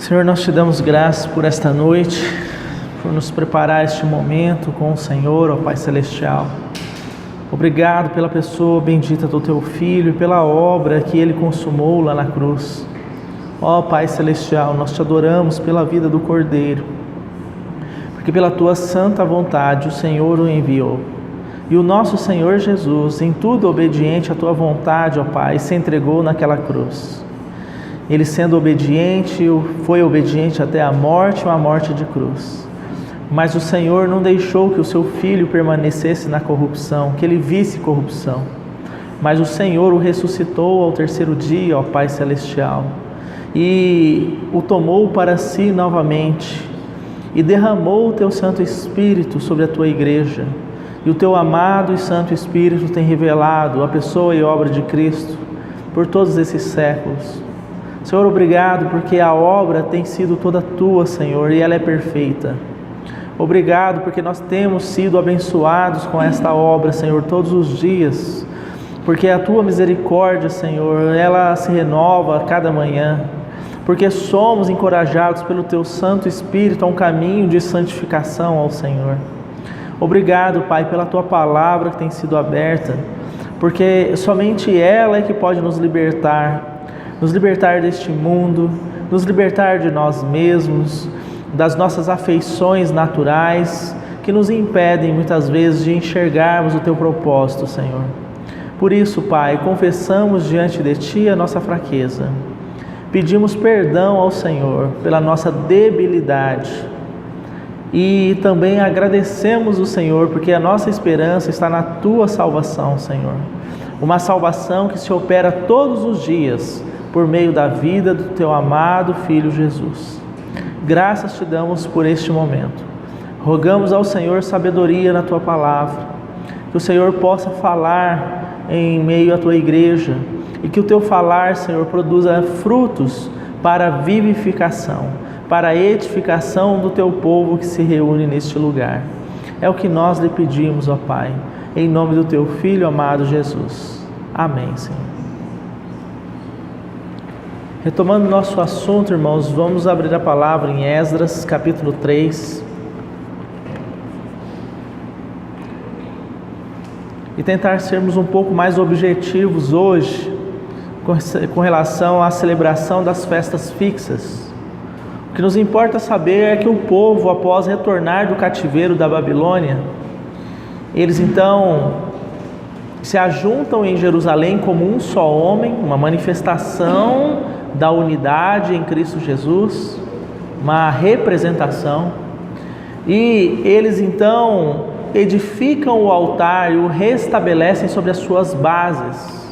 Senhor, nós te damos graças por esta noite, por nos preparar este momento com o Senhor, ó Pai Celestial. Obrigado pela pessoa bendita do Teu Filho e pela obra que Ele consumou lá na cruz. Ó Pai Celestial, nós te adoramos pela vida do Cordeiro, porque pela Tua santa vontade o Senhor o enviou. E o nosso Senhor Jesus, em tudo obediente à Tua vontade, ó Pai, se entregou naquela cruz. Ele, sendo obediente, foi obediente até a morte, uma morte de cruz. Mas o Senhor não deixou que o seu Filho permanecesse na corrupção, que ele visse corrupção. Mas o Senhor o ressuscitou ao terceiro dia, ó Pai Celestial, e o tomou para si novamente, e derramou o Teu Santo Espírito sobre a Tua igreja. E o Teu amado e Santo Espírito tem revelado a pessoa e obra de Cristo por todos esses séculos. Senhor, obrigado porque a obra tem sido toda Tua, Senhor, e ela é perfeita. Obrigado porque nós temos sido abençoados com esta obra, Senhor, todos os dias, porque a Tua misericórdia, Senhor, ela se renova a cada manhã, porque somos encorajados pelo Teu Santo Espírito a um caminho de santificação ao Senhor. Obrigado, Pai, pela Tua palavra que tem sido aberta, porque somente ela é que pode nos libertar deste mundo, nos libertar de nós mesmos, das nossas afeições naturais, que nos impedem muitas vezes de enxergarmos o Teu propósito, Senhor. Por isso, Pai, confessamos diante de Ti a nossa fraqueza. Pedimos perdão ao Senhor pela nossa debilidade. E também agradecemos o Senhor, porque a nossa esperança está na Tua salvação, Senhor. Uma salvação que se opera todos os dias, por meio da vida do Teu amado Filho Jesus. Graças Te damos por este momento. Rogamos ao Senhor sabedoria na Tua palavra, que o Senhor possa falar em meio à Tua igreja, e que o Teu falar, Senhor, produza frutos para a vivificação, para a edificação do Teu povo que se reúne neste lugar. É o que nós lhe pedimos, ó Pai, em nome do Teu Filho amado Jesus. Amém, Senhor. Retomando nosso assunto, irmãos, vamos abrir a palavra em Esdras, capítulo 3. E tentar sermos um pouco mais objetivos hoje com relação à celebração das festas fixas. O que nos importa saber é que o povo, após retornar do cativeiro da Babilônia, eles então se ajuntam em Jerusalém como um só homem, uma manifestação da unidade em Cristo Jesus, uma representação, e eles então edificam o altar e o restabelecem sobre as suas bases,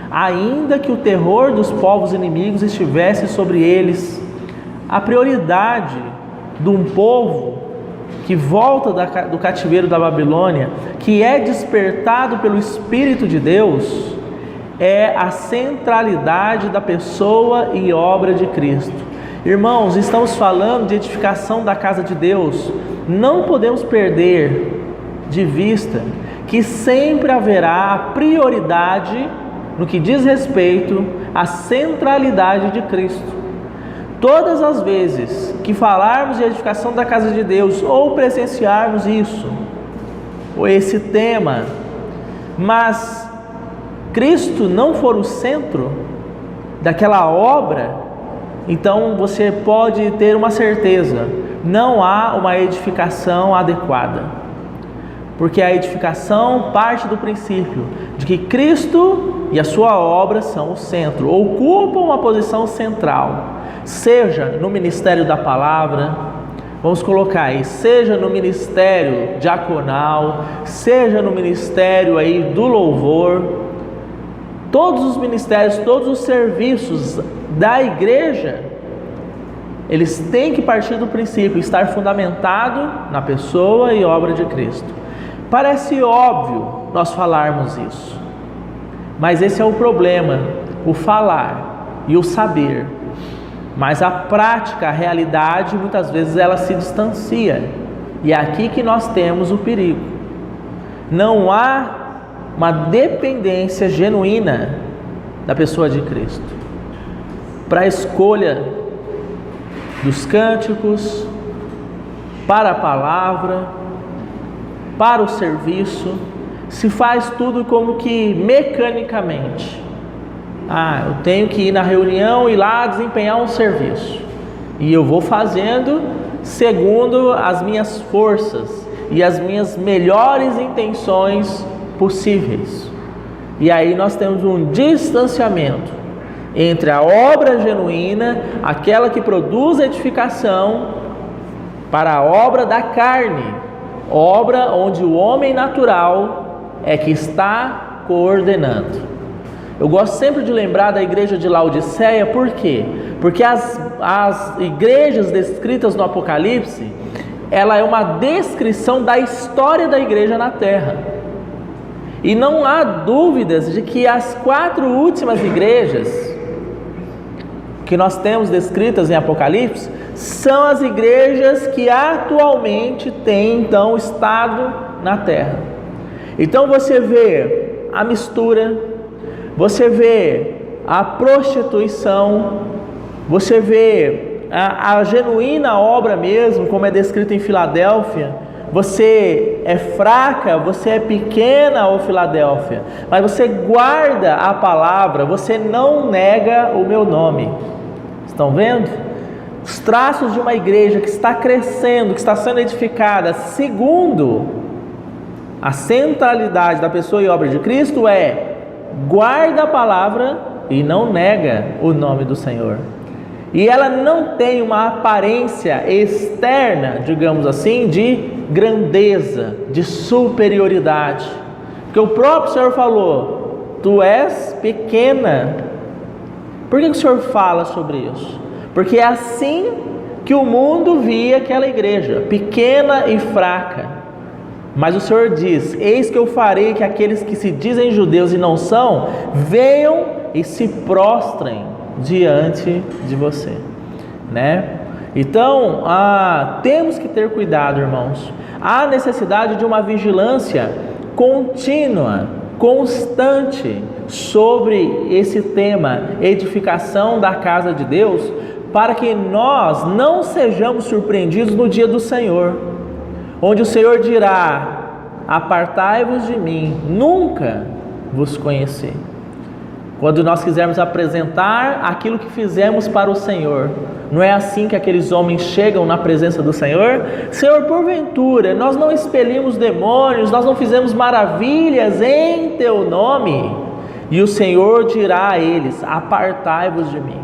ainda que o terror dos povos inimigos estivesse sobre eles. A prioridade de um povo que volta do cativeiro da Babilônia, que é despertado pelo Espírito de Deus, é a centralidade da pessoa e obra de Cristo. Irmãos, estamos falando de edificação da casa de Deus. Não podemos perder de vista que sempre haverá a prioridade no que diz respeito à centralidade de Cristo. Todas as vezes que falarmos de edificação da casa de Deus ou presenciarmos isso, ou esse tema, mas Cristo não for o centro daquela obra, então você pode ter uma certeza: não há uma edificação adequada. Porque a edificação parte do princípio de que Cristo e a sua obra são o centro, ocupam uma posição central, seja no ministério da palavra, vamos colocar aí, seja no ministério diaconal, seja no ministério aí do louvor. Todos os ministérios, todos os serviços da igreja, eles têm que partir do princípio, estar fundamentado na pessoa e obra de Cristo. Parece óbvio nós falarmos isso, mas esse é o problema, o falar e o saber. Mas a prática, a realidade, muitas vezes ela se distancia. E é aqui que nós temos o perigo. Não há uma dependência genuína da pessoa de Cristo para a escolha dos cânticos, para a palavra, para o serviço, se faz tudo como que mecanicamente. Eu tenho que ir na reunião e lá desempenhar um serviço. E eu vou fazendo segundo as minhas forças e as minhas melhores intenções possíveis. E aí nós temos um distanciamento entre a obra genuína, aquela que produz edificação, para a obra da carne, obra onde o homem natural é que está coordenando. Eu gosto sempre de lembrar da igreja de Laodiceia, por quê? Porque as igrejas descritas no Apocalipse, ela é uma descrição da história da igreja na terra. E não há dúvidas de que as 4 últimas igrejas que nós temos descritas em Apocalipse são as igrejas que atualmente têm então estado na terra. Então você vê a mistura, você vê a prostituição, você vê a genuína obra mesmo, como é descrito em Filadélfia. Você é fraca, você é pequena, ó Filadélfia, mas você guarda a palavra, você não nega o meu nome. Estão vendo? Os traços de uma igreja que está crescendo, que está sendo edificada segundo a centralidade da pessoa e obra de Cristo guarda a palavra e não nega o nome do Senhor. E ela não tem uma aparência externa, digamos assim, de grandeza, de superioridade. Porque o próprio Senhor falou: tu és pequena. Por que o Senhor fala sobre isso? Porque é assim que o mundo via aquela igreja, pequena e fraca. Mas o Senhor diz: eis que eu farei que aqueles que se dizem judeus e não são, venham e se prostrem diante de você, né? Então, temos que ter cuidado, irmãos. Há necessidade de uma vigilância contínua, constante, sobre esse tema, edificação da casa de Deus, para que nós não sejamos surpreendidos no dia do Senhor, onde o Senhor dirá: apartai-vos de mim, nunca vos conheci. Quando nós quisermos apresentar aquilo que fizemos para o Senhor, não é assim que aqueles homens chegam na presença do Senhor? Senhor, porventura, nós não expelimos demônios, nós não fizemos maravilhas em teu nome? E o Senhor dirá a eles: apartai-vos de mim,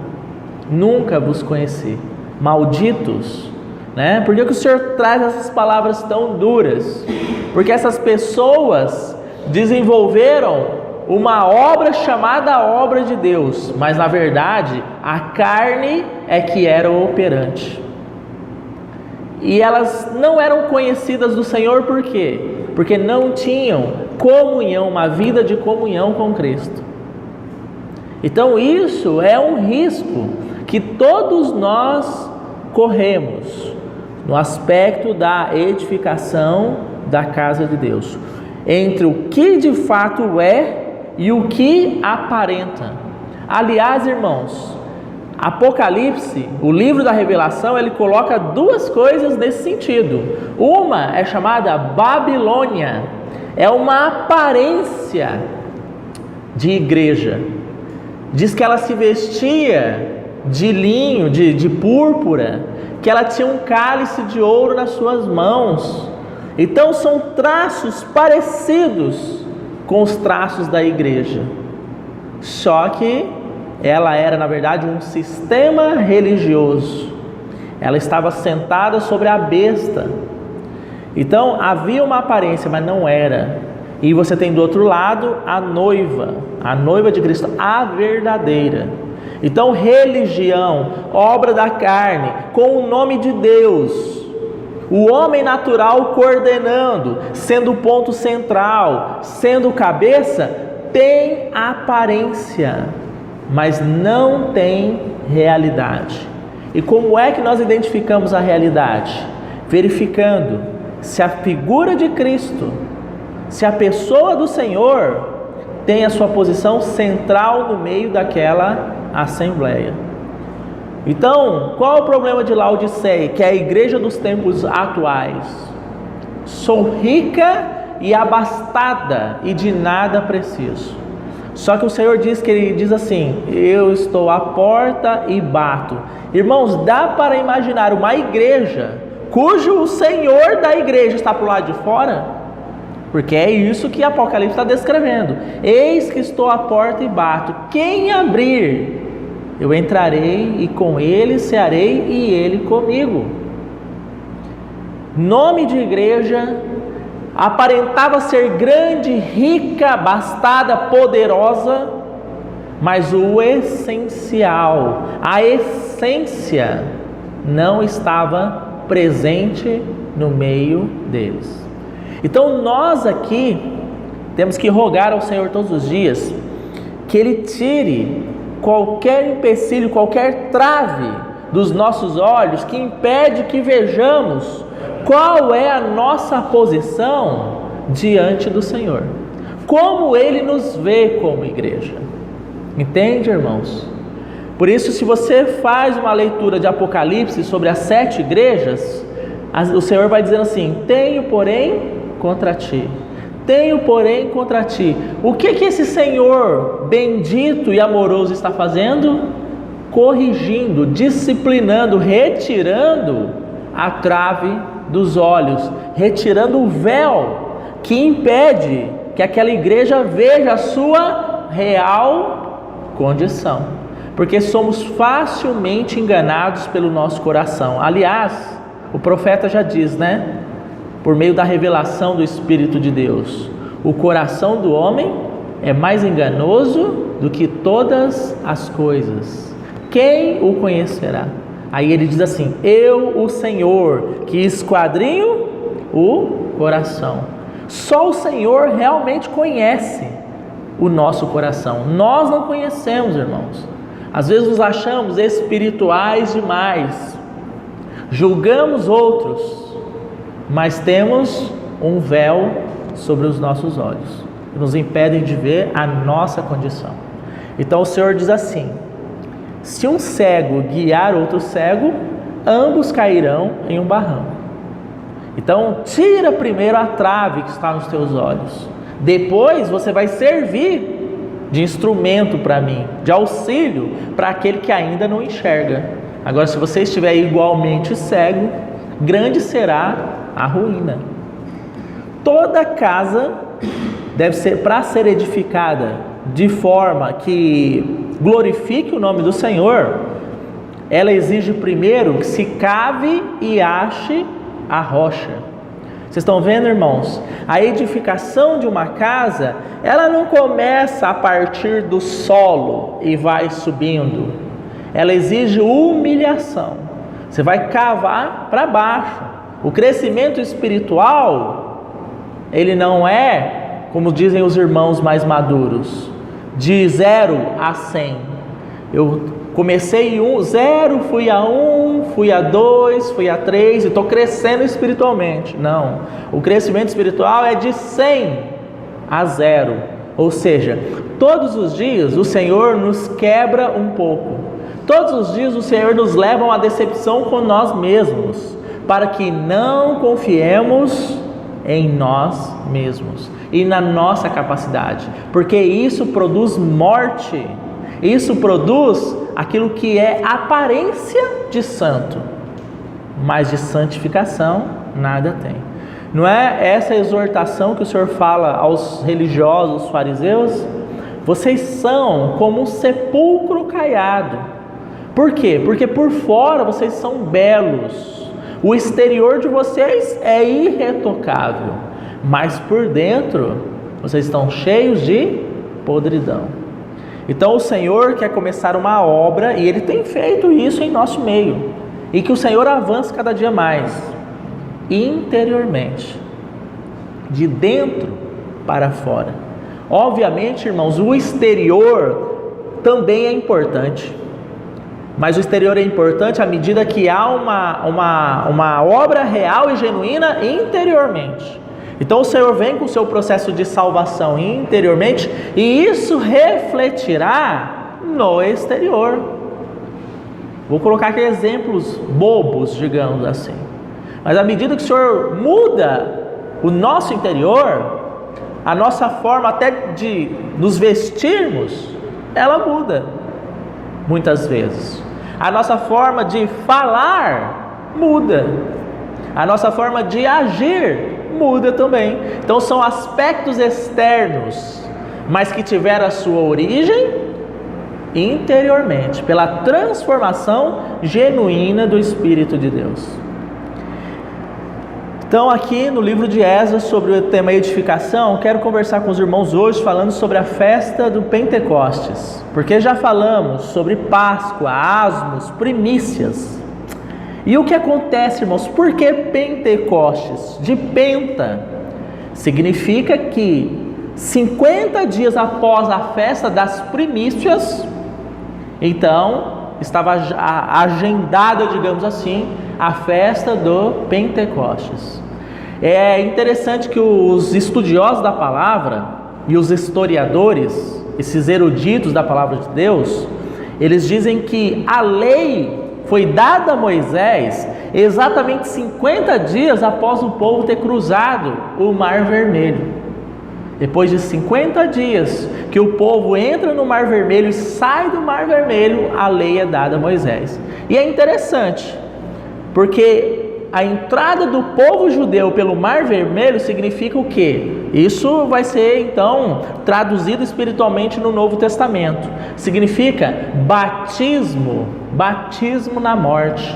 nunca vos conheci, malditos. Né? Por que o Senhor traz essas palavras tão duras? Porque essas pessoas desenvolveram uma obra chamada obra de Deus, mas na verdade a carne é que era o operante. E elas não eram conhecidas do Senhor, por quê? Porque não tinham comunhão, uma vida de comunhão com Cristo. Então isso é um risco que todos nós corremos no aspecto da edificação da casa de Deus, entre o que de fato é e o que aparenta. Aliás, irmãos, Apocalipse, o livro da Revelação, ele coloca 2 coisas nesse sentido. Uma é chamada Babilônia, é uma aparência de igreja. Diz que ela se vestia de linho, de púrpura, que ela tinha um cálice de ouro nas suas mãos. Então são traços parecidos com os traços da igreja, só que ela era na verdade um sistema religioso. Ela estava sentada sobre a besta. Então havia uma aparência, mas não era. E você tem do outro lado a noiva de Cristo, a verdadeira. Então religião, obra da carne, com o nome de Deus, o homem natural coordenando, sendo o ponto central, sendo cabeça, tem aparência, mas não tem realidade. E como é que nós identificamos a realidade? Verificando se a figura de Cristo, se a pessoa do Senhor tem a sua posição central no meio daquela assembleia. Então, qual é o problema de Laodiceia, que é a igreja dos tempos atuais? Sou rica e abastada e de nada preciso. Só que o Senhor diz que Ele diz assim: eu estou à porta e bato. Irmãos, dá para imaginar uma igreja cujo o Senhor da igreja está para o lado de fora? Porque é isso que Apocalipse está descrevendo. Eis que estou à porta e bato. Quem abrir, eu entrarei e com ele cearei e ele comigo. Nome de igreja, aparentava ser grande, rica, abastada, poderosa, mas o essencial, a essência, não estava presente no meio deles. Então nós aqui temos que rogar ao Senhor todos os dias que Ele tire qualquer empecilho, qualquer trave dos nossos olhos que impede que vejamos qual é a nossa posição diante do Senhor, como Ele nos vê como igreja. Entende, irmãos? Por isso, se você faz uma leitura de Apocalipse sobre as 7 igrejas, o Senhor vai dizendo assim: tenho, porém, contra ti. Tenho, porém, contra ti. O que esse Senhor bendito e amoroso está fazendo? Corrigindo, disciplinando, retirando a trave dos olhos, retirando o véu que impede que aquela igreja veja a sua real condição, porque somos facilmente enganados pelo nosso coração. Aliás, o profeta já diz, né? Por meio da revelação do Espírito de Deus, o coração do homem é mais enganoso do que todas as coisas. Quem o conhecerá? Aí ele diz assim: eu, o Senhor, que esquadrinho o coração. Só o Senhor realmente conhece o nosso coração. Nós não conhecemos, irmãos. Às vezes nos achamos espirituais demais, julgamos outros, mas temos um véu sobre os nossos olhos, que nos impedem de ver a nossa condição. Então o Senhor diz assim: se um cego guiar outro cego, ambos cairão em um barranco. Então tira primeiro a trave que está nos teus olhos, depois você vai servir de instrumento para mim, de auxílio para aquele que ainda não enxerga. Agora, se você estiver igualmente cego, grande será a ruína. Toda casa deve ser, para ser edificada de forma que glorifique o nome do Senhor, ela exige primeiro que se cave e ache a rocha. Vocês estão vendo, irmãos? A edificação de uma casa, ela não começa a partir do solo e vai subindo. Ela exige humilhação. Você vai cavar para baixo. O crescimento espiritual, ele não é, como dizem os irmãos mais maduros, de 0 a 100. Eu comecei em 0, fui a 1, fui a 2, fui a 3 e estou crescendo espiritualmente. Não, o crescimento espiritual é de 100 a 0. Ou seja, todos os dias o Senhor nos quebra um pouco. Todos os dias o Senhor nos leva a uma decepção com nós mesmos, para que não confiemos em nós mesmos e na nossa capacidade, porque isso produz morte, isso produz aquilo que é aparência de santo, mas de santificação nada tem. Não é essa exortação que o Senhor fala aos religiosos, aos fariseus? Vocês são como um sepulcro caiado. Por quê? Porque por fora vocês são belos, o exterior de vocês é irretocável, mas por dentro vocês estão cheios de podridão. Então o Senhor quer começar uma obra, e Ele tem feito isso em nosso meio, e que o Senhor avance cada dia mais, interiormente, de dentro para fora. Obviamente, irmãos, o exterior também é importante, mas o exterior é importante à medida que há uma obra real e genuína interiormente. Então o Senhor vem com o seu processo de salvação interiormente, e isso refletirá no exterior. Vou colocar aqui exemplos bobos, digamos assim. Mas à medida que o Senhor muda o nosso interior, a nossa forma até de nos vestirmos, ela muda muitas vezes. A nossa forma de falar muda. A nossa forma de agir muda também. Então são aspectos externos, mas que tiveram a sua origem interiormente, pela transformação genuína do Espírito de Deus. Então aqui no livro de Esdras, sobre o tema edificação, quero conversar com os irmãos hoje falando sobre a festa do Pentecostes, porque já falamos sobre Páscoa, asmos, primícias. E o que acontece, irmãos? Por que Pentecostes? De penta significa que 50 dias após a festa das primícias, então estava agendada, digamos assim, a festa do Pentecostes. É interessante que os estudiosos da palavra e os historiadores, esses eruditos da palavra de Deus, eles dizem que a lei foi dada a Moisés exatamente 50 dias após o povo ter cruzado o Mar Vermelho. Depois de 50 dias que o povo entra no Mar Vermelho e sai do Mar Vermelho, a lei é dada a Moisés. E é interessante, porque a entrada do povo judeu pelo Mar Vermelho significa o quê? Isso vai ser então traduzido espiritualmente no Novo Testamento. Significa batismo na morte.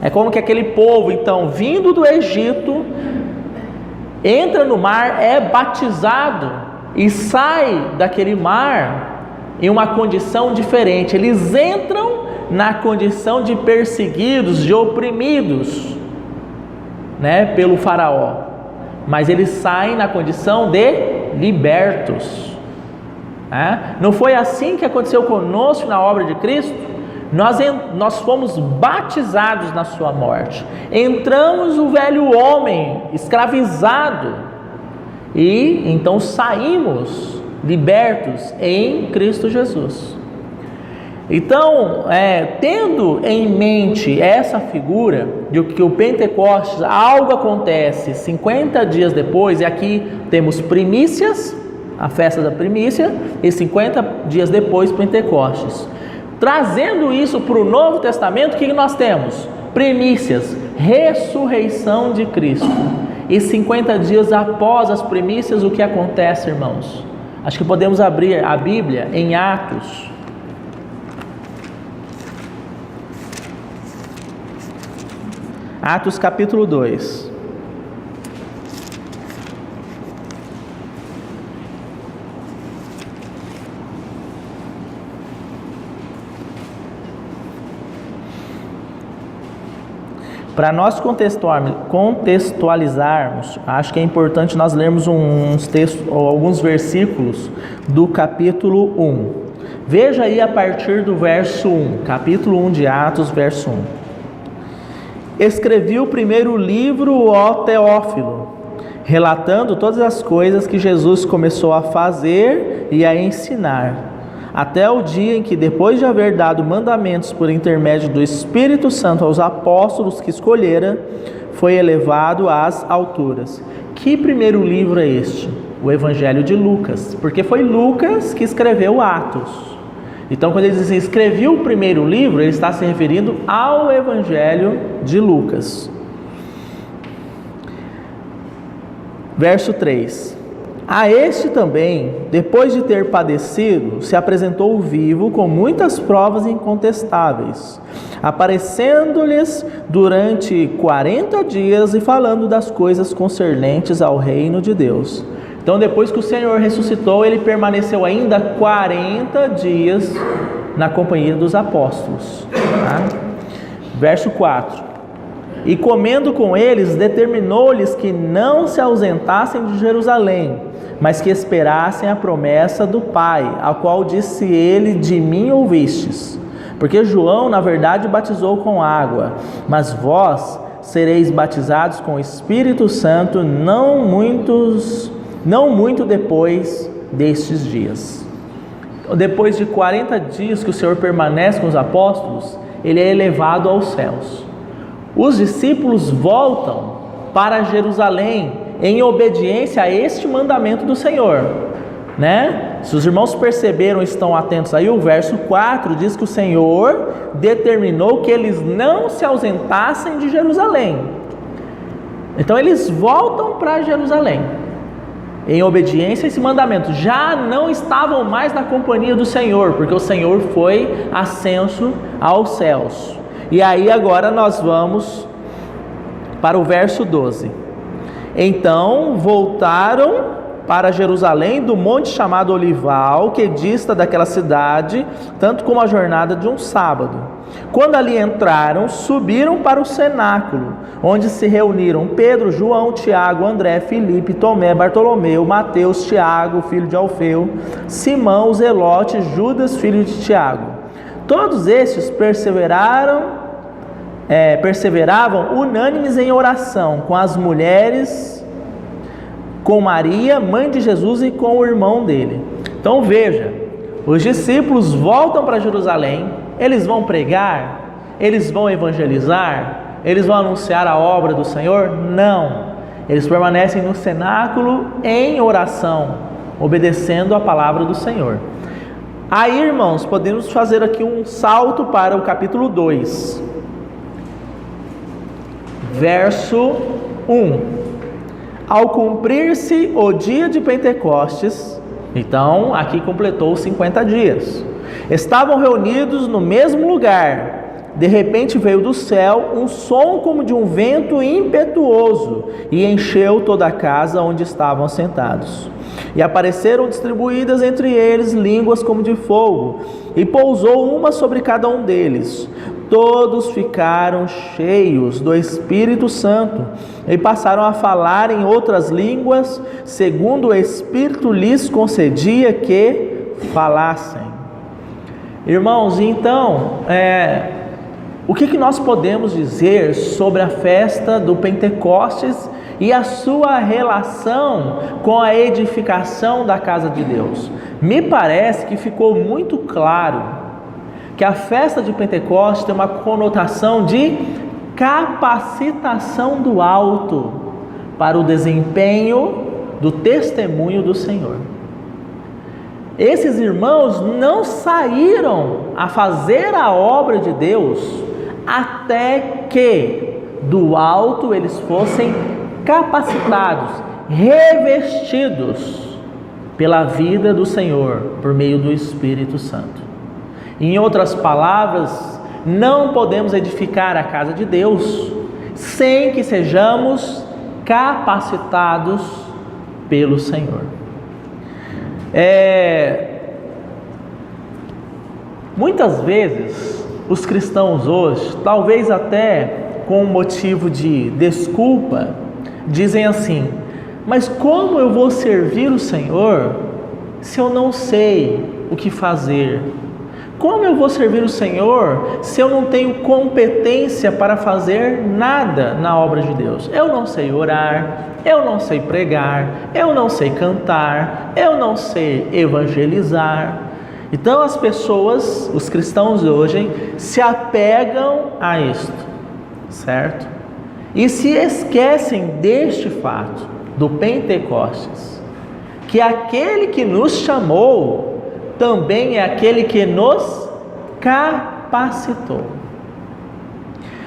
É como que aquele povo então vindo do Egito entra no mar, é batizado e sai daquele mar em uma condição diferente. Eles entram na condição de perseguidos, de oprimidos, pelo faraó, mas eles saem na condição de libertos. Não foi assim que aconteceu conosco na obra de Cristo? Nós fomos batizados na sua morte, entramos o velho homem escravizado e então saímos libertos em Cristo Jesus. Então, tendo em mente essa figura de que o Pentecostes, algo acontece 50 dias depois, e aqui temos primícias, a festa da primícia, e 50 dias depois Pentecostes. Trazendo isso para o Novo Testamento, o que nós temos? Primícias, ressurreição de Cristo. E 50 dias após as primícias, o que acontece, irmãos? Acho que podemos abrir a Bíblia em Atos. Atos capítulo 2. Para nós contextualizarmos, acho que é importante nós lermos uns textos ou alguns versículos do capítulo 1. Veja aí a partir do verso 1, capítulo 1 de Atos, verso 1. Escrevi o primeiro livro, ó Teófilo, relatando todas as coisas que Jesus começou a fazer e a ensinar, até o dia em que, depois de haver dado mandamentos por intermédio do Espírito Santo aos apóstolos que escolhera, foi elevado às alturas. Que primeiro livro é este? O Evangelho de Lucas, porque foi Lucas que escreveu Atos. Então, quando ele diz assim, escrevi o primeiro livro, ele está se referindo ao Evangelho de Lucas. Verso 3. A este também, depois de ter padecido, se apresentou vivo com muitas provas incontestáveis, aparecendo-lhes durante 40 dias e falando das coisas concernentes ao reino de Deus. Então, depois que o Senhor ressuscitou, ele permaneceu ainda 40 dias na companhia dos apóstolos. Verso 4. E comendo com eles, determinou-lhes que não se ausentassem de Jerusalém, mas que esperassem a promessa do Pai, a qual disse ele, de mim ouvistes. Porque João, na verdade, batizou com água, mas vós sereis batizados com o Espírito Santo não muito depois destes dias. Depois de 40 dias que o Senhor permanece com os apóstolos, ele é elevado aos céus. Os discípulos voltam para Jerusalém em obediência a este mandamento do Senhor, né? Se os irmãos perceberam, estão atentos aí, o verso 4 diz que o Senhor determinou que eles não se ausentassem de Jerusalém. Então eles voltam para Jerusalém em obediência a esse mandamento. Já não estavam mais na companhia do Senhor, porque o Senhor foi ascenso aos céus. E aí agora nós vamos para o verso 12. Então voltaram para Jerusalém do monte chamado Olival, que dista daquela cidade, tanto como a jornada de um sábado. Quando ali entraram, subiram para o cenáculo, onde se reuniram Pedro, João, Tiago, André, Filipe, Tomé, Bartolomeu, Mateus, Tiago, filho de Alfeu, Simão, Zelote, Judas, filho de Tiago. Todos estes perseveravam unânimes em oração com as mulheres, com Maria, mãe de Jesus, e com o irmão dele. Então veja, os discípulos voltam para Jerusalém, eles vão pregar, eles vão evangelizar, eles vão anunciar a obra do Senhor? Não, eles permanecem no cenáculo em oração, obedecendo a palavra do Senhor. Aí, irmãos, podemos fazer aqui um salto para o capítulo 2, verso 1. Ao cumprir-se o dia de Pentecostes, então aqui completou os 50 dias, estavam reunidos no mesmo lugar. De repente veio do céu um som como de um vento impetuoso e encheu toda a casa onde estavam sentados. E apareceram distribuídas entre eles línguas como de fogo, e pousou uma sobre cada um deles. Todos ficaram cheios do Espírito Santo e passaram a falar em outras línguas, segundo o Espírito lhes concedia que falassem. Irmãos, então, o que nós podemos dizer sobre a festa do Pentecostes e a sua relação com a edificação da casa de Deus? Me parece que ficou muito claro que a festa de Pentecostes tem uma conotação de capacitação do alto para o desempenho do testemunho do Senhor. Esses irmãos não saíram a fazer a obra de Deus até que do alto eles fossem capacitados, revestidos pela vida do Senhor por meio do Espírito Santo. Em outras palavras, não podemos edificar a casa de Deus sem que sejamos capacitados pelo Senhor. Muitas vezes os cristãos hoje, talvez até com um motivo de desculpa, dizem assim: mas como eu vou servir o Senhor se eu não sei o que fazer? Como eu vou servir o Senhor se eu não tenho competência para fazer nada na obra de Deus? Eu não sei orar, eu não sei pregar, eu não sei cantar, eu não sei evangelizar. Então as pessoas, os cristãos hoje, se apegam a isto, certo? E se esquecem deste fato, do Pentecostes, que aquele que nos chamou também é aquele que nos capacitou.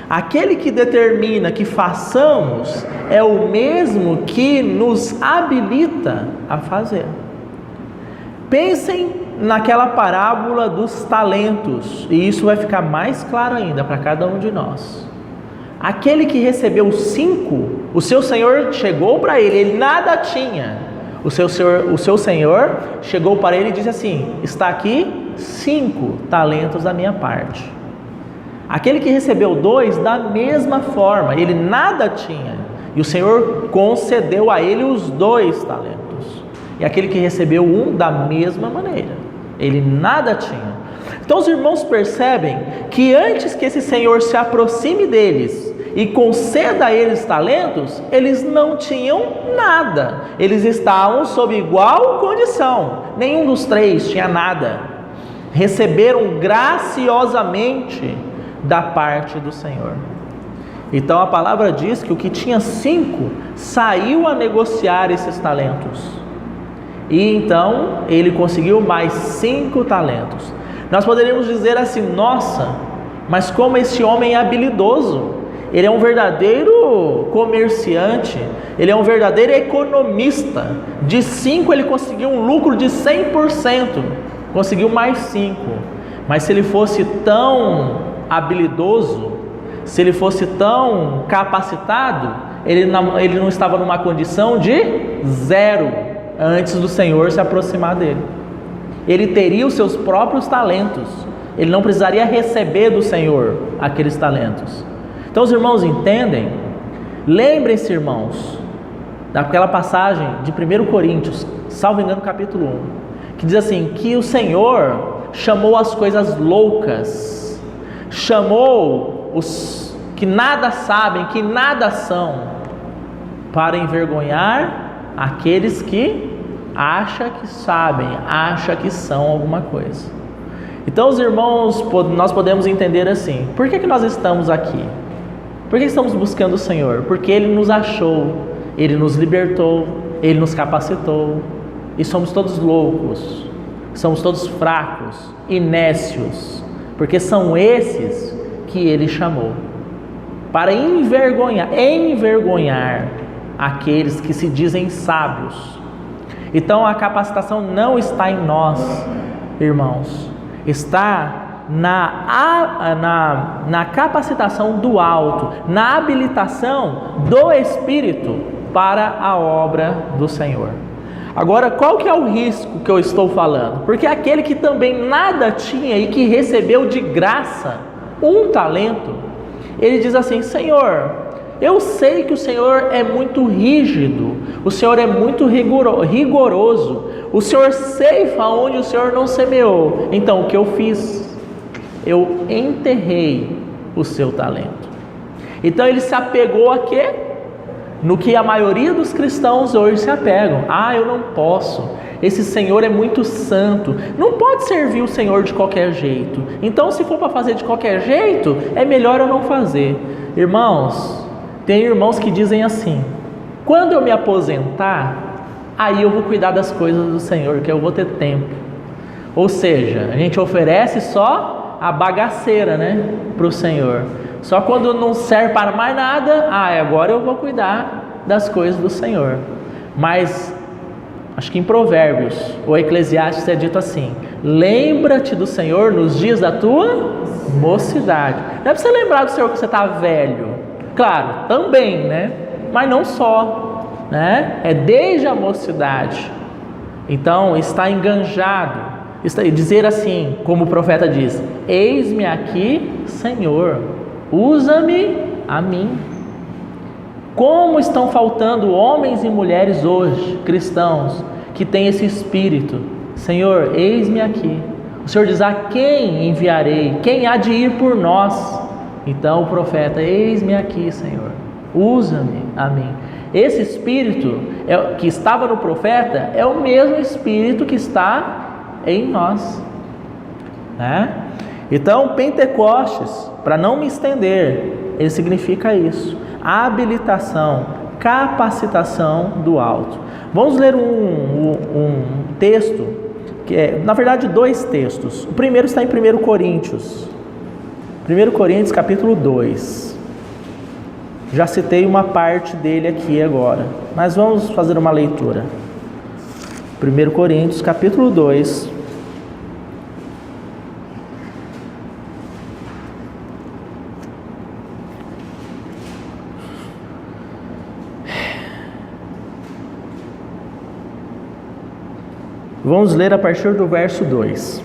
Aquele que determina que façamos é o mesmo que nos habilita a fazer. Pensem naquela parábola dos talentos, e isso vai ficar mais claro ainda para cada um de nós. Aquele que recebeu 5, o seu senhor chegou para ele nada tinha. O seu senhor chegou para ele e disse assim: está aqui 5 talentos da minha parte. Aquele que recebeu 2, da mesma forma, ele nada tinha, e o Senhor concedeu a ele os 2 talentos. E aquele que recebeu 1, da mesma maneira, ele nada tinha. Então os irmãos percebem que antes que esse Senhor se aproxime deles e conceda a eles talentos, eles não tinham nada, eles estavam sob igual condição, nenhum dos 3 tinha nada. Receberam graciosamente da parte do Senhor. Então a palavra diz que o que tinha 5 saiu a negociar esses talentos. E então ele conseguiu mais 5 talentos. Nós poderíamos dizer assim: nossa, mas como esse homem é habilidoso. Ele é um verdadeiro comerciante, ele é um verdadeiro economista. De 5 ele conseguiu um lucro de 100%, conseguiu mais 5. Mas se ele fosse tão habilidoso, se ele fosse tão capacitado, ele não estava numa condição de 0 antes do Senhor se aproximar dele. Ele teria os seus próprios talentos, ele não precisaria receber do Senhor aqueles talentos. Então os irmãos entendem? Lembrem-se, irmãos, daquela passagem de 1 Coríntios, salvo engano, capítulo 1, que diz assim, que o Senhor chamou as coisas loucas, chamou os que nada sabem, que nada são, para envergonhar aqueles que acham que sabem, acham que são alguma coisa. Então os irmãos, nós podemos entender assim: por que nós estamos aqui? Por que estamos buscando o Senhor? Porque Ele nos achou, Ele nos libertou, Ele nos capacitou. E somos todos loucos, somos todos fracos, inécios, porque são esses que Ele chamou para envergonhar aqueles que se dizem sábios. Então a capacitação não está em nós, irmãos, está na capacitação do alto, na habilitação do Espírito para a obra do Senhor. Agora, qual que é o risco que eu estou falando? Porque aquele que também nada tinha e que recebeu de graça um talento, ele diz assim: Senhor, eu sei que o Senhor é muito rígido, o Senhor é muito rigoroso, o Senhor ceifa onde o Senhor não semeou. Então o que eu fiz? Eu enterrei o seu talento. Então ele se apegou a quê? No que a maioria dos cristãos hoje se apegam. Eu não posso, esse Senhor é muito santo, não pode servir o Senhor de qualquer jeito. Então se for para fazer de qualquer jeito, é melhor eu não fazer. Irmãos, tem irmãos que dizem assim: quando eu me aposentar, aí eu vou cuidar das coisas do Senhor, que eu vou ter tempo. Ou seja, a gente oferece só a bagaceira, para o Senhor. Só quando não serve para mais nada, agora eu vou cuidar das coisas do Senhor. Mas acho que em Provérbios ou Eclesiastes é dito assim: lembra-te do Senhor nos dias da tua mocidade. Não é para você lembrar do Senhor que você está velho, claro, também, mas não só, é desde a mocidade. Então está enganjado, dizer assim, como o profeta diz: eis-me aqui, Senhor, usa-me a mim. Como estão faltando homens e mulheres hoje, cristãos, que têm esse espírito: Senhor, eis-me aqui. O Senhor diz: a quem enviarei? Quem há de ir por nós? Então o profeta: eis-me aqui, Senhor, usa-me a mim. Esse espírito que estava no profeta é o mesmo espírito que está em nós, Então Pentecostes, para não me estender, ele significa isso: habilitação, capacitação do alto. Vamos ler um texto, que é, na verdade, 2 textos. O primeiro está em 1 Coríntios. 1 Coríntios capítulo 2. Já citei uma parte dele aqui agora, mas vamos fazer uma leitura. 1 Coríntios capítulo 2. Vamos ler a partir do verso 2.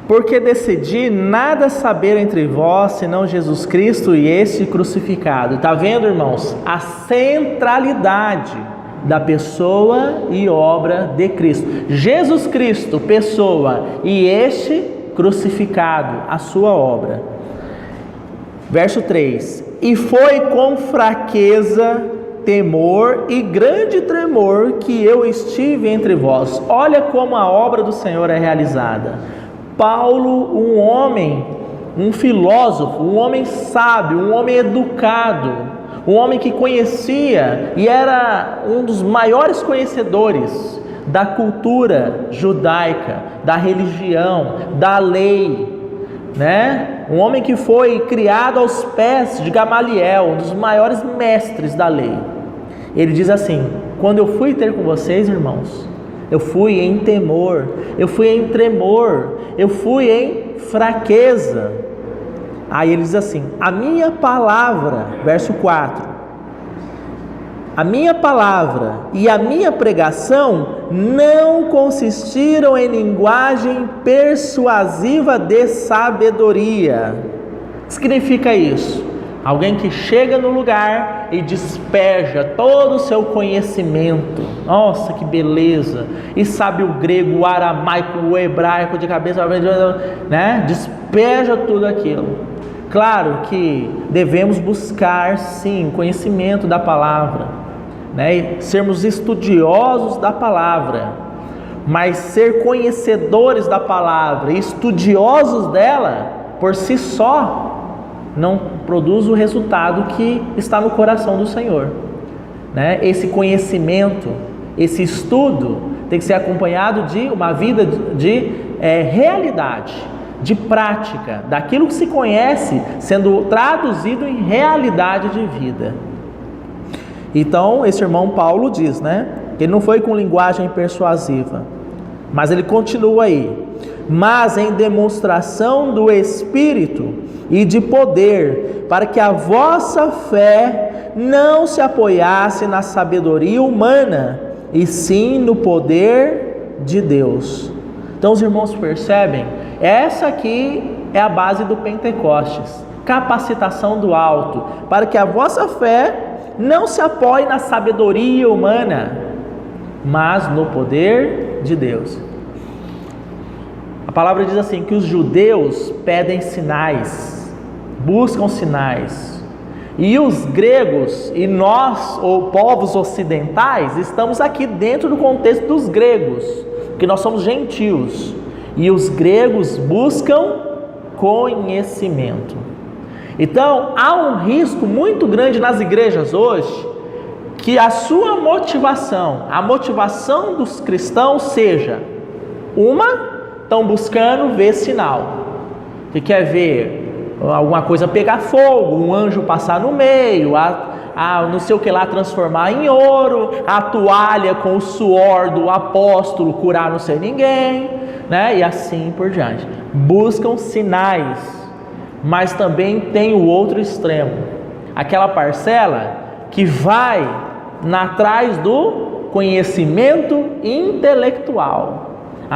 Porque decidi nada saber entre vós, senão Jesus Cristo e este crucificado. Está vendo, irmãos? A centralidade da pessoa e obra de Cristo. Jesus Cristo, pessoa, e este crucificado, a sua obra. Verso 3. E foi com fraqueza, temor e grande tremor que eu estive entre vós. Olha como a obra do Senhor é realizada. Paulo, um homem um filósofo, um homem sábio, um homem educado, um homem que conhecia e era um dos maiores conhecedores da cultura judaica, da religião, da lei, né? Um homem que foi criado aos pés de Gamaliel, um dos maiores mestres da lei. Ele diz assim: quando eu fui ter com vocês, irmãos, eu fui em temor, eu fui em tremor, eu fui em fraqueza. Aí ele diz assim: a minha palavra, verso 4, a minha palavra e a minha pregação não consistiram em linguagem persuasiva de sabedoria. O que significa isso? Alguém que chega no lugar e despeja todo o seu conhecimento. Nossa, que beleza! E sabe o grego, o aramaico, o hebraico de cabeça, né? Despeja tudo aquilo. Claro que devemos buscar, sim, conhecimento da palavra, né? E sermos estudiosos da palavra, mas ser conhecedores da palavra e estudiosos dela, por si só, não produz o resultado que está no coração do Senhor, né? Esse conhecimento, esse estudo tem que ser acompanhado de uma vida de realidade, de prática, daquilo que se conhece sendo traduzido em realidade de vida. Então, esse irmão Paulo diz, né? Ele não foi com linguagem persuasiva, mas ele continua aí: mas em demonstração do Espírito e de poder, para que a vossa fé não se apoiasse na sabedoria humana, e sim no poder de Deus. Então os irmãos percebem? Essa aqui é a base do Pentecostes, capacitação do alto, para que a vossa fé não se apoie na sabedoria humana, mas no poder de Deus. A palavra diz assim, que os judeus pedem sinais, buscam sinais, e os gregos e nós, ou povos ocidentais, estamos aqui dentro do contexto dos gregos, porque nós somos gentios, e os gregos buscam conhecimento. Então há um risco muito grande nas igrejas hoje, que a sua motivação, a motivação dos cristãos seja estão buscando ver sinal, que quer ver alguma coisa pegar fogo, um anjo passar no meio, não sei o que lá transformar em ouro, a toalha com o suor do apóstolo curar não sei ninguém, né? E assim por diante. Buscam sinais, mas também tem o outro extremo, aquela parcela que vai atrás do conhecimento intelectual.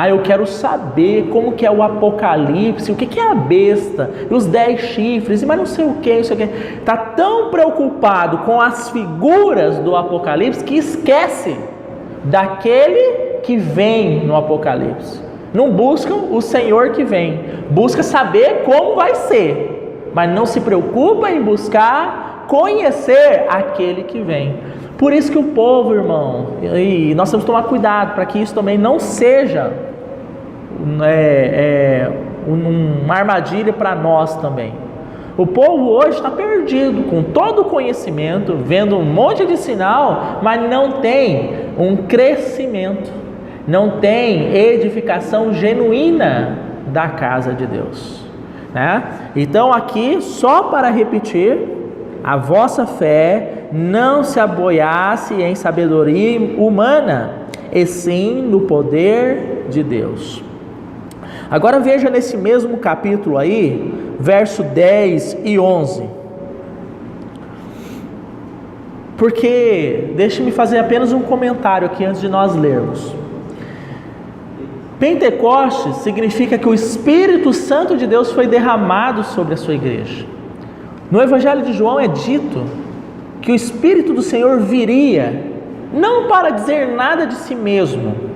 Eu quero saber como que é o Apocalipse, o que é a besta, os 10 chifres, mas não sei o que, está tão preocupado com as figuras do Apocalipse que esquece daquele que vem no Apocalipse. Não buscam o Senhor que vem, busca saber como vai ser, mas não se preocupa em buscar conhecer aquele que vem. Por isso que o povo, irmão, e nós temos que tomar cuidado para que isso também não seja uma armadilha para nós também. O povo hoje está perdido, com todo o conhecimento, vendo um monte de sinal, mas não tem um crescimento, não tem edificação genuína da casa de Deus, né? Então aqui, só para repetir, a vossa fé não se apoiasse em sabedoria humana, e sim no poder de Deus. Agora veja nesse mesmo capítulo aí, verso 10 e 11. Porque, deixe-me fazer apenas um comentário aqui antes de nós lermos. Pentecostes significa que o Espírito Santo de Deus foi derramado sobre a sua igreja. No Evangelho de João é dito que o Espírito do Senhor viria, não para dizer nada de si mesmo,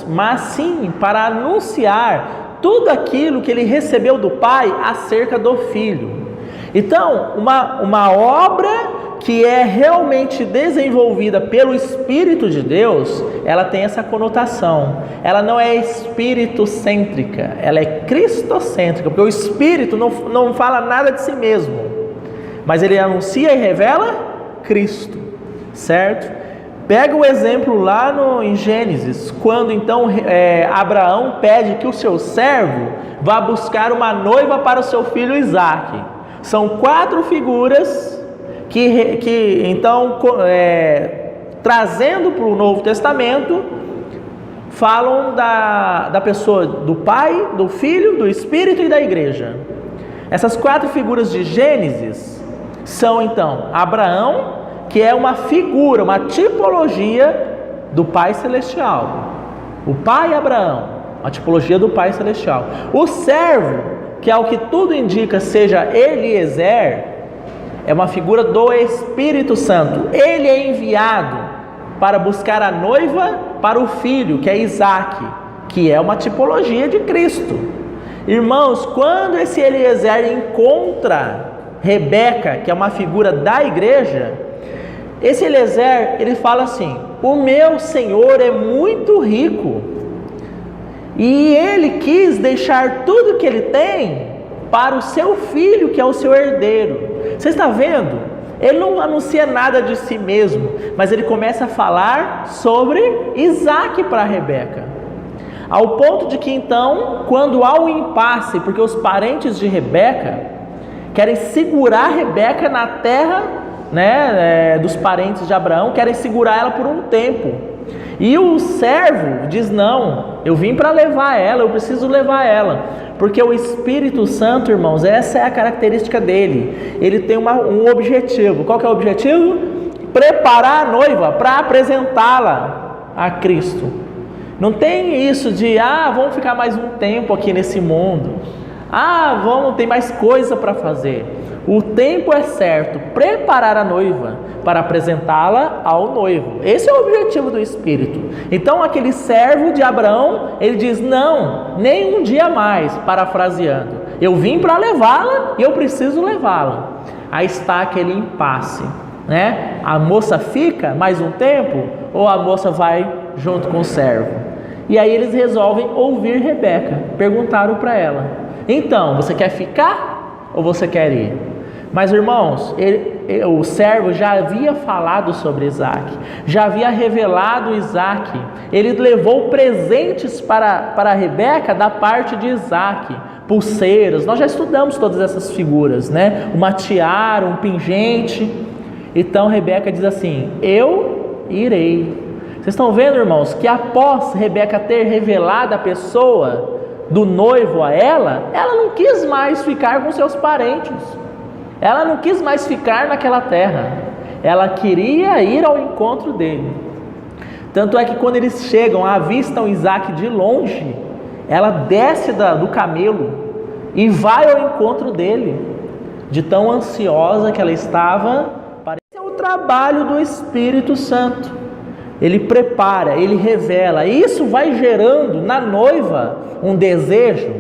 mas sim para anunciar tudo aquilo que ele recebeu do Pai acerca do Filho. Então, uma obra que é realmente desenvolvida pelo Espírito de Deus, ela tem essa conotação. Ela não é espiritocêntrica, ela é cristocêntrica, porque o Espírito não fala nada de si mesmo, mas ele anuncia e revela Cristo, certo? Pega o exemplo lá em Gênesis, quando então Abraão pede que o seu servo vá buscar uma noiva para o seu filho Isaque. São 4 figuras que então, trazendo para o Novo Testamento, falam da pessoa do Pai, do Filho, do Espírito e da Igreja. Essas 4 figuras de Gênesis são então Abraão, que é uma figura, uma tipologia do Pai Celestial. O Pai Abraão, a tipologia do Pai Celestial. O servo, que é o que tudo indica seja Eliezer, é uma figura do Espírito Santo. Ele é enviado para buscar a noiva para o filho, que é Isaque, que é uma tipologia de Cristo. Irmãos, quando esse Eliezer encontra Rebeca, que é uma figura da igreja, esse Eliezer, ele fala assim: o meu Senhor é muito rico e ele quis deixar tudo que ele tem para o seu filho, que é o seu herdeiro. Você está vendo? Ele não anuncia nada de si mesmo, mas ele começa a falar sobre Isaque para Rebeca. Ao ponto de que então, quando há um impasse, porque os parentes de Rebeca querem segurar Rebeca na terra, dos parentes de Abraão, querem segurar ela por um tempo. E o servo diz: não, eu vim para levar ela, eu preciso levar ela. Porque o Espírito Santo, irmãos, essa é a característica dele. Ele tem um objetivo. Qual que é o objetivo? Preparar a noiva para apresentá-la a Cristo. Não tem isso de, vamos ficar mais um tempo aqui nesse mundo. Tem mais coisa para fazer. O tempo é certo, preparar a noiva para apresentá-la ao noivo. Esse é o objetivo do Espírito. Então aquele servo de Abraão, ele diz: não, nem um dia mais, parafraseando, eu vim para levá-la e eu preciso levá-la. Aí está aquele impasse, A moça fica mais um tempo ou a moça vai junto com o servo? E aí eles resolvem ouvir Rebeca. Perguntaram para ela: então, você quer ficar ou você quer ir? Mas, irmãos, o servo já havia falado sobre Isaque, já havia revelado Isaque. Ele levou presentes para Rebeca da parte de Isaque, pulseiras. Nós já estudamos todas essas figuras, Uma tiara, um pingente. Então Rebeca diz assim: eu irei. Vocês estão vendo, irmãos, que após Rebeca ter revelado a pessoa do noivo a ela não quis mais ficar com seus parentes. Ela não quis mais ficar naquela terra. Ela queria ir ao encontro dele. Tanto é que quando eles chegam, avistam Isaque de longe, ela desce do camelo e vai ao encontro dele, de tão ansiosa que ela estava. Esse é o trabalho do Espírito Santo. Ele prepara, ele revela. E isso vai gerando na noiva um desejo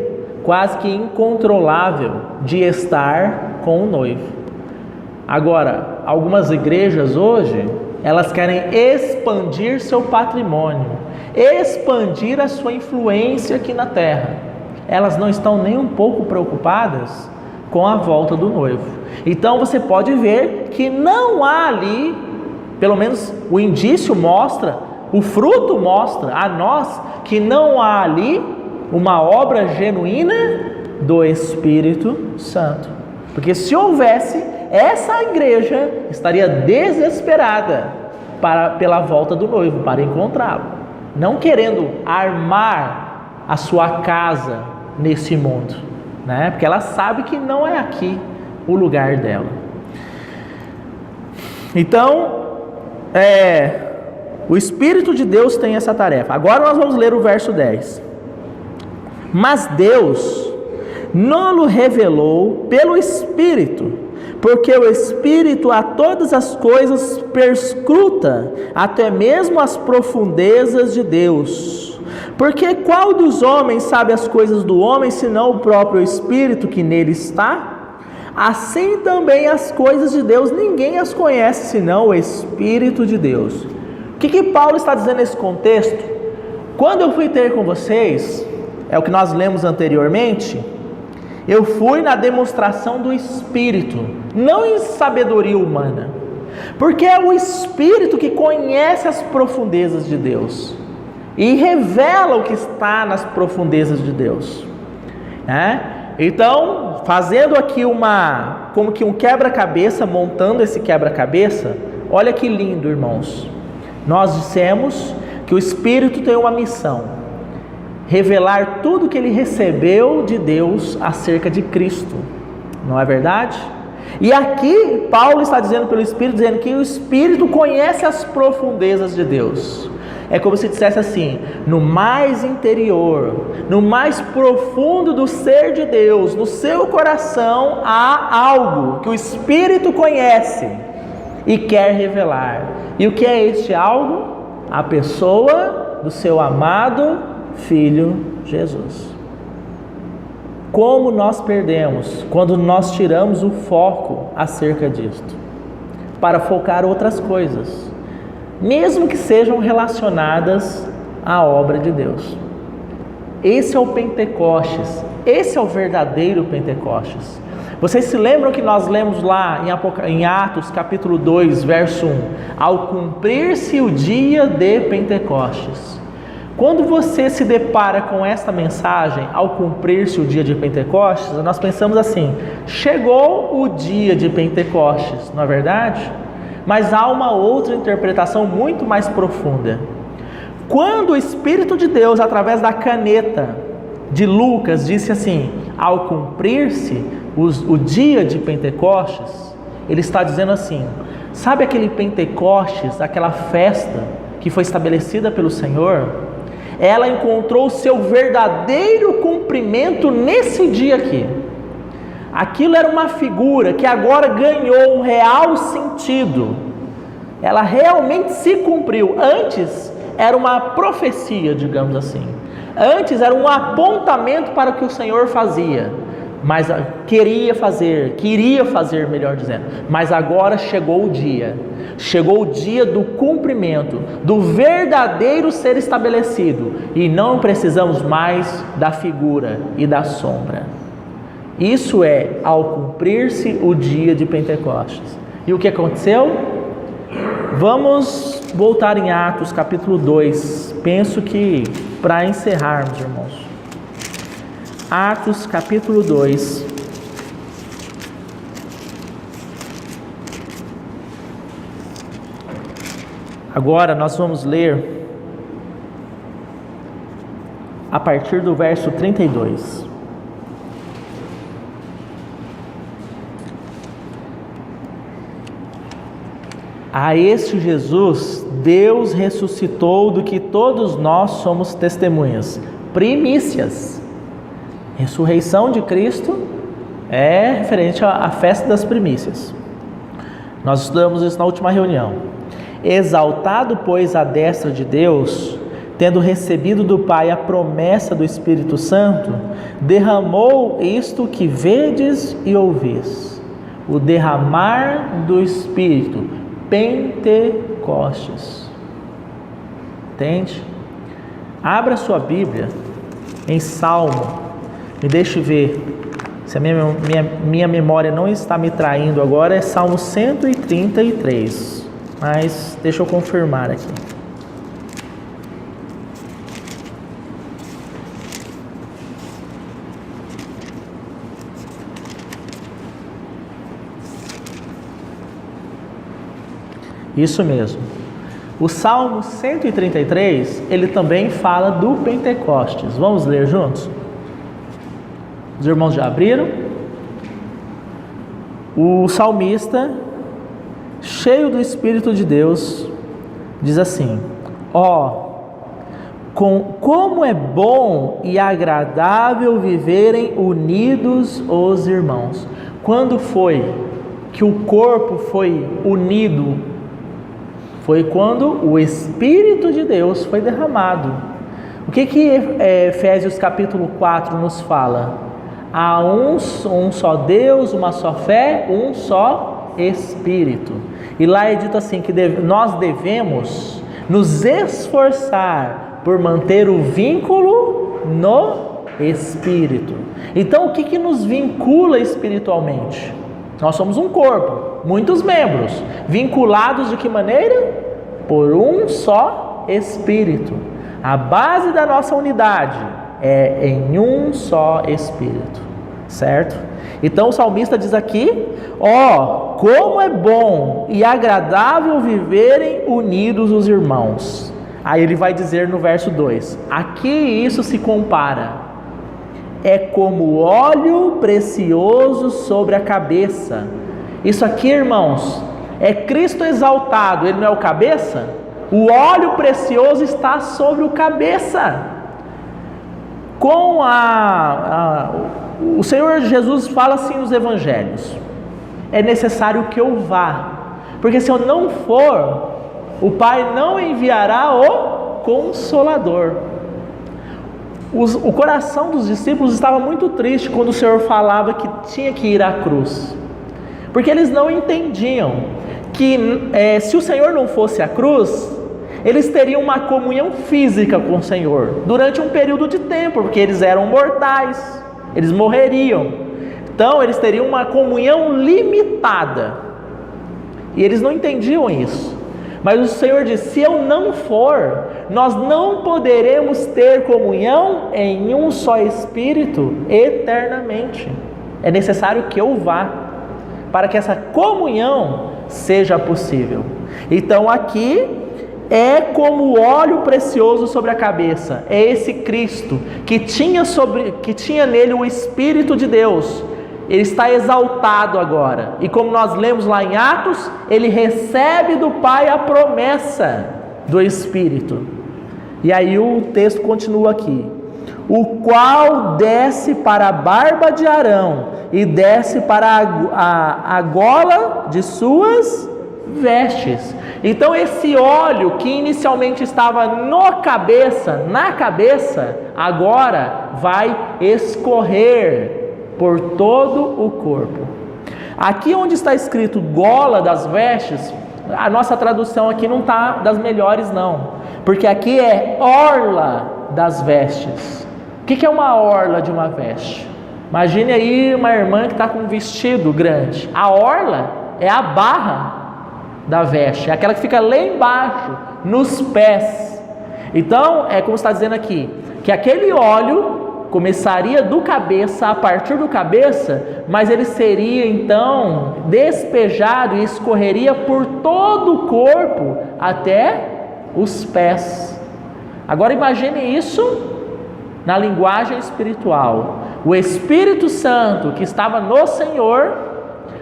quase que incontrolável de estar com o noivo. Agora, algumas igrejas hoje, elas querem expandir seu patrimônio, expandir a sua influência aqui na terra. Elas não estão nem um pouco preocupadas com a volta do noivo. Então você pode ver que não há ali, pelo menos o indício mostra, o fruto mostra a nós que não há ali uma obra genuína do Espírito Santo. Porque se houvesse, essa igreja estaria desesperada pela volta do noivo, para encontrá-lo, não querendo armar a sua casa nesse mundo, porque ela sabe que não é aqui o lugar dela. Então, o Espírito de Deus tem essa tarefa. Agora nós vamos ler o verso 10. Mas Deus não-lo revelou pelo Espírito, porque o Espírito a todas as coisas perscruta, até mesmo as profundezas de Deus. Porque qual dos homens sabe as coisas do homem, senão o próprio Espírito que nele está? Assim também as coisas de Deus, ninguém as conhece senão o Espírito de Deus. O que Paulo está dizendo nesse contexto? Quando eu fui ter com vocês, é o que nós lemos anteriormente, eu fui na demonstração do Espírito, não em sabedoria humana, porque é o Espírito que conhece as profundezas de Deus e revela o que está nas profundezas de Deus, né? Então, fazendo aqui como que um quebra-cabeça, montando esse quebra-cabeça, olha que lindo, irmãos. Nós dissemos que o Espírito tem uma missão: revelar tudo que ele recebeu de Deus acerca de Cristo, não é verdade? E aqui Paulo está dizendo pelo Espírito, dizendo que o Espírito conhece as profundezas de Deus. É como se dissesse assim: no mais interior, no mais profundo do ser de Deus, no seu coração há algo que o Espírito conhece e quer revelar. E o que é este algo? A pessoa do seu amado Filho Jesus. Como nós perdemos quando nós tiramos o foco acerca disto, para focar outras coisas, mesmo que sejam relacionadas à obra de Deus. Esse é o Pentecostes, esse é o verdadeiro Pentecostes. Vocês se lembram que nós lemos lá em Atos capítulo 2, verso 1, ao cumprir-se o dia de Pentecostes. Quando você se depara com esta mensagem, ao cumprir-se o dia de Pentecostes, nós pensamos assim: chegou o dia de Pentecostes, não é verdade? Mas há uma outra interpretação muito mais profunda. Quando o Espírito de Deus, através da caneta de Lucas, disse assim: ao cumprir-se o dia de Pentecostes, ele está dizendo assim: sabe aquele Pentecostes, aquela festa que foi estabelecida pelo Senhor? Ela encontrou o seu verdadeiro cumprimento nesse dia aqui. Aquilo era uma figura que agora ganhou um real sentido. Ela realmente se cumpriu. Antes era uma profecia, digamos assim. Antes era um apontamento para o que o Senhor fazia, mas queria fazer, melhor dizendo. Mas agora chegou o dia. Chegou o dia do cumprimento, do verdadeiro ser estabelecido. E não precisamos mais da figura e da sombra. Isso é ao cumprir-se o dia de Pentecostes. E o que aconteceu? Vamos voltar em Atos capítulo 2. Penso que para encerrarmos, irmãos. Atos capítulo 2. Agora nós vamos ler a partir do verso 32. A este Jesus, Deus ressuscitou, do que todos nós somos testemunhas, primícias. Ressurreição de Cristo é referente à festa das primícias. Nós estudamos isso na última reunião. Exaltado, pois, à destra de Deus, tendo recebido do Pai a promessa do Espírito Santo, derramou isto que vedes e ouvis, o derramar do Espírito, Pentecostes. Entende? Abra sua Bíblia em Salmo, me deixe ver, se a minha memória não está me traindo agora, é Salmo 133. Mas deixa eu confirmar aqui. Isso mesmo. O Salmo 133, ele também fala do Pentecostes. Vamos ler juntos? Os irmãos já abriram? O salmista, cheio do Espírito de Deus, diz assim: como é bom e agradável viverem unidos os irmãos. Quando foi que o corpo foi unido? Foi quando o Espírito de Deus foi derramado. O que Efésios capítulo 4 nos fala? Há um só Deus, uma só fé, um só Espírito. E lá é dito assim, que nós devemos nos esforçar por manter o vínculo no Espírito. Então o que nos vincula espiritualmente? Nós somos um corpo, muitos membros, vinculados de que maneira? Por um só Espírito. A base da nossa unidade é em um só Espírito, certo? Então o salmista diz aqui, como é bom e agradável viverem unidos os irmãos. Aí ele vai dizer no verso 2, aqui isso se compara, é como óleo precioso sobre a cabeça. Isso aqui, irmãos, é Cristo exaltado, ele não é o cabeça? O óleo precioso está sobre o cabeça. O Senhor Jesus fala assim nos evangelhos, é necessário que eu vá, porque se eu não for, o Pai não enviará o Consolador. O coração dos discípulos estava muito triste quando o Senhor falava que tinha que ir à cruz, porque eles não entendiam que se o Senhor não fosse à cruz, eles teriam uma comunhão física com o Senhor durante um período de tempo, porque eles eram mortais, eles morreriam. Então eles teriam uma comunhão limitada, e eles não entendiam isso. Mas o Senhor diz, se eu não for, nós não poderemos ter comunhão em um só Espírito eternamente. É necessário que eu vá, para que essa comunhão seja possível. Então aqui é como óleo precioso sobre a cabeça. É esse Cristo que tinha nele o Espírito de Deus. Ele está exaltado agora. E como nós lemos lá em Atos, ele recebe do Pai a promessa do Espírito. E aí o texto continua aqui. O qual desce para a barba de Arão e desce para a gola de suas vestes. Então esse óleo que inicialmente estava na cabeça, agora vai escorrer por todo o corpo. Aqui onde está escrito gola das vestes, a nossa tradução aqui não está das melhores não, porque aqui é orla das vestes. O que é uma orla de uma veste? Imagine aí uma irmã que está com um vestido grande. A orla é a barra da veste, é aquela que fica lá embaixo, nos pés. Então, é como está dizendo aqui, que aquele óleo começaria do cabeça, a partir do cabeça, mas ele seria então despejado e escorreria por todo o corpo até os pés. Agora imagine isso na linguagem espiritual. O Espírito Santo que estava no Senhor,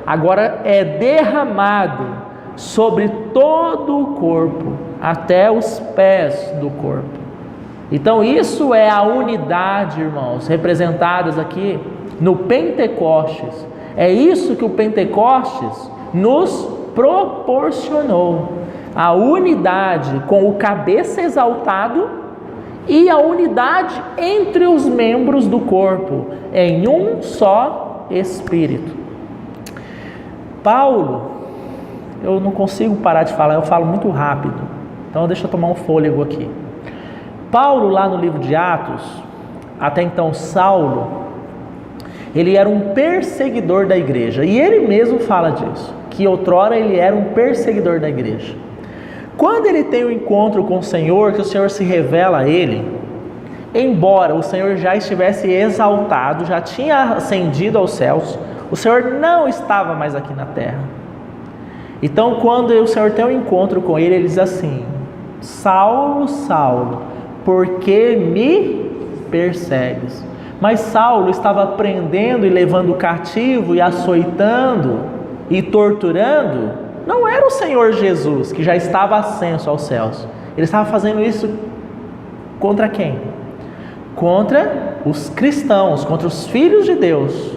agora é derramado sobre todo o corpo, até os pés do corpo. Então isso é a unidade, irmãos, representadas aqui no Pentecostes. É isso que o Pentecostes nos proporcionou. A unidade com o cabeça exaltado e a unidade entre os membros do corpo, em um só Espírito. Paulo, eu não consigo parar de falar, eu falo muito rápido, então deixa eu tomar um fôlego aqui. Paulo, lá no livro de Atos, até então Saulo, ele era um perseguidor da igreja, e ele mesmo fala disso, que outrora ele era um perseguidor da igreja. Quando ele tem o encontro com o Senhor, que o Senhor se revela a ele, embora o Senhor já estivesse exaltado, já tinha ascendido aos céus, o Senhor não estava mais aqui na terra. Então quando o Senhor tem um encontro com ele, ele diz assim: Saulo, Saulo, por que me persegues? Mas Saulo estava prendendo e levando cativo e açoitando e torturando, não era o Senhor Jesus, que já estava ascenso aos céus. Ele estava fazendo isso contra quem? Contra os cristãos, contra os filhos de Deus.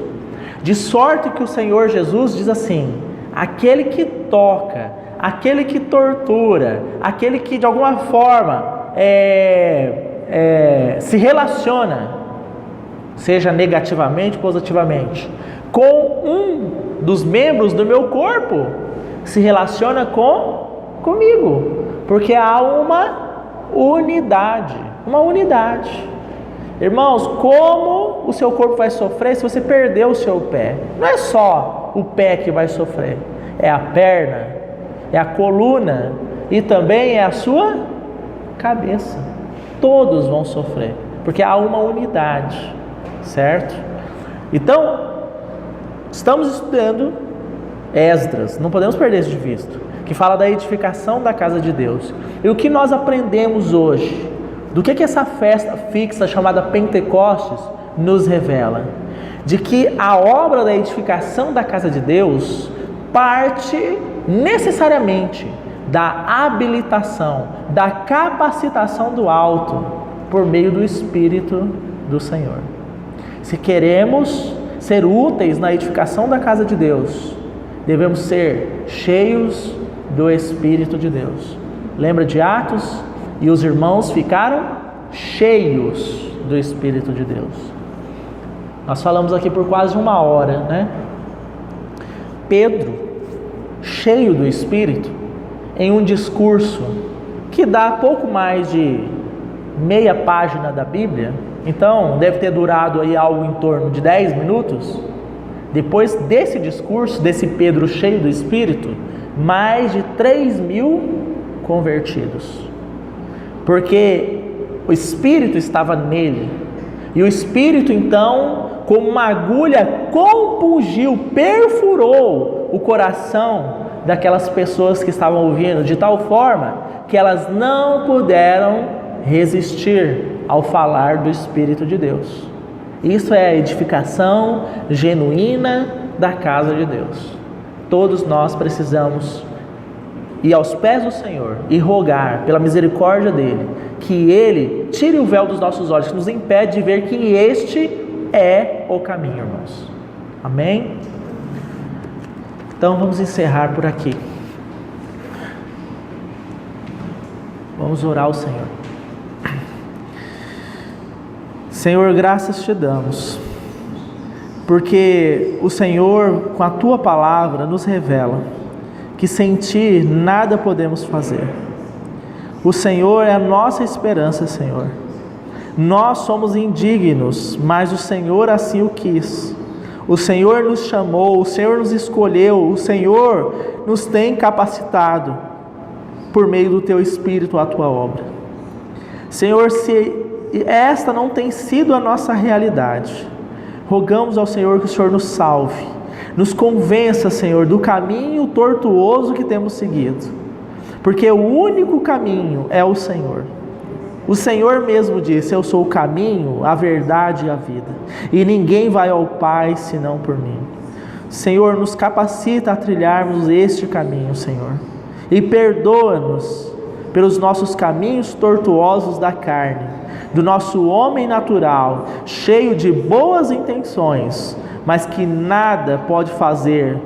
De sorte que o Senhor Jesus diz assim: aquele que toca, aquele que tortura, aquele que de alguma forma se relaciona seja negativamente, positivamente, com um dos membros do meu corpo, se relaciona comigo, porque há uma unidade. Irmãos, como o seu corpo vai sofrer se você perder o seu pé? Não é só o pé que vai sofrer, é a perna, é a coluna e também é a sua cabeça. Todos vão sofrer, porque há uma unidade, certo? Então, estamos estudando Esdras, não podemos perder isso de vista, que fala da edificação da casa de Deus. E o que nós aprendemos hoje? Do que essa festa fixa chamada Pentecostes nos revela? De que a obra da edificação da casa de Deus parte necessariamente da habilitação, da capacitação do alto, por meio do Espírito do Senhor. Se queremos ser úteis na edificação da casa de Deus, devemos ser cheios do Espírito de Deus. Lembra de Atos? E os irmãos ficaram cheios do Espírito de Deus. Nós falamos aqui por quase 1 hora, né? Pedro, cheio do Espírito, em um discurso que dá pouco mais de meia página da Bíblia, então deve ter durado aí algo em torno de 10 minutos. Depois desse discurso, desse Pedro cheio do Espírito, mais de 3.000 convertidos. Porque o Espírito estava nele, e o Espírito então, como uma agulha, compungiu, perfurou o coração daquelas pessoas que estavam ouvindo, de tal forma que elas não puderam resistir ao falar do Espírito de Deus. Isso é a edificação genuína da casa de Deus. Todos nós precisamos ir aos pés do Senhor e rogar pela misericórdia dele, que ele tire o véu dos nossos olhos, que nos impede de ver que este é o caminho, irmãos. Amém? Então vamos encerrar por aqui. Vamos orar ao Senhor. Senhor, graças te damos, porque o Senhor, com a tua palavra, nos revela que sem ti nada podemos fazer. O Senhor é a nossa esperança, Senhor. Nós somos indignos, mas o Senhor assim o quis. O Senhor nos chamou, o Senhor nos escolheu, o Senhor nos tem capacitado por meio do teu Espírito à tua obra. Senhor, se esta não tem sido a nossa realidade, rogamos ao Senhor que o Senhor nos salve, nos convença, Senhor, do caminho tortuoso que temos seguido, porque o único caminho é o Senhor. O Senhor mesmo disse: eu sou o caminho, a verdade e a vida, e ninguém vai ao Pai senão por mim. Senhor, nos capacita a trilharmos este caminho, Senhor, e perdoa-nos pelos nossos caminhos tortuosos da carne, do nosso homem natural, cheio de boas intenções, mas que nada pode fazer,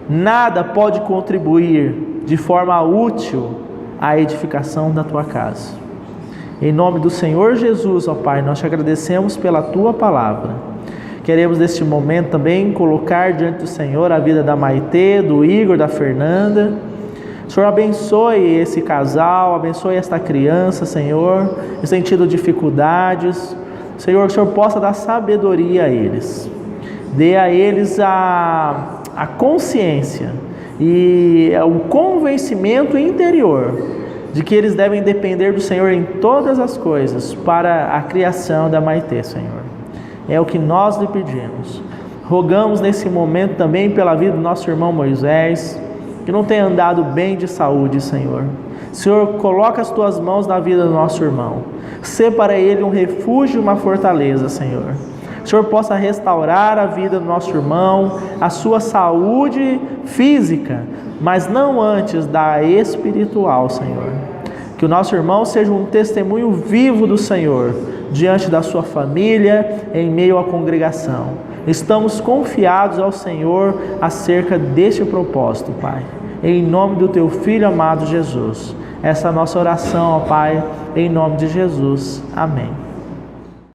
nada pode contribuir de forma útil à edificação da tua casa. Em nome do Senhor Jesus, ó Pai, nós te agradecemos pela tua palavra. Queremos neste momento também colocar diante do Senhor a vida da Maitê, do Igor, da Fernanda. O Senhor abençoe esse casal, abençoe esta criança, Senhor, eles têm tido dificuldades. Senhor, que o Senhor possa dar sabedoria a eles. Dê a eles a consciência e o convencimento interior de que eles devem depender do Senhor em todas as coisas para a criação da Maitê, Senhor. É o que nós lhe pedimos. Rogamos nesse momento também pela vida do nosso irmão Moisés, que não tem andado bem de saúde, Senhor. Senhor, coloca as tuas mãos na vida do nosso irmão. Sê para ele um refúgio e uma fortaleza, Senhor. O Senhor possa restaurar a vida do nosso irmão, a sua saúde física, mas não antes da espiritual, Senhor. Que o nosso irmão seja um testemunho vivo do Senhor, diante da sua família, em meio à congregação. Estamos confiados ao Senhor acerca deste propósito, Pai. Em nome do teu Filho amado Jesus. Essa é a nossa oração, ó Pai, em nome de Jesus. Amém.